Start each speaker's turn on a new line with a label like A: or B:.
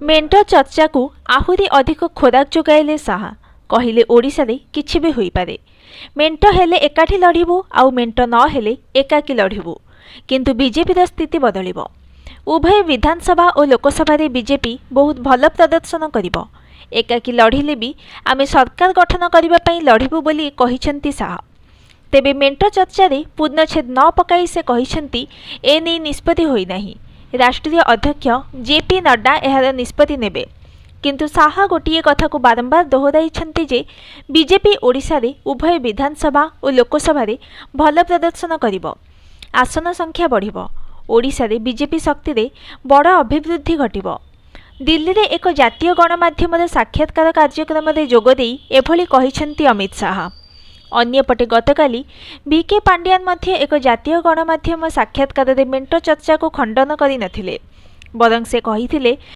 A: मेंट चर्चा को आहुरी अधिक खोराक जोगाइले शाह कहले ओडिशा रे किछि भी होई पारे। मेंट हेले एकाठी लढिबु आउ मेंट न हेले एकाकी लढिबु किंतु बीजेपी रा स्थिति बदलिबो। उभय विधानसभा और लोकसभा रे बीजेपी बहुत भल प्रदर्शन करिबो। एकाकी लढिले भी आमे सरकार गठन करिबा पई लढिबु बोली कहिसेंती शाह। तेबे मेंट चर्चा रे पूर्णछेद न पकाई से कहिसेंती ए नै निष्पत्ति होई नाही। राष्ट्रीय अध्यक्ष जेपी नड्डा एहार निष्पत्ति नेबे किंतु शाह गोटिए कथा को बारंबार दोहराइछंती जे बीजेपी ओडिशा रे उभय विधानसभा और लोकसभा रे भल प्रदर्शन करिबो। आसन संख्या बढ़िबो। ओडिशा रे बीजेपी शक्ति रे बड़ अभिवृद्धि घटिबो। दिल्ली रे एक जातीय गणमाध्यम साक्षात्कार कार्यक्रम रे जोग देई एभली कहिसेंती अमित शाह। अन्यपटे गतकाली बीके पांड्यान मध्य एक जातीय गणमाध्यम साक्षात्कार रे मेंट चर्चा को खंडन करि नथिले, बरं से कहिथिले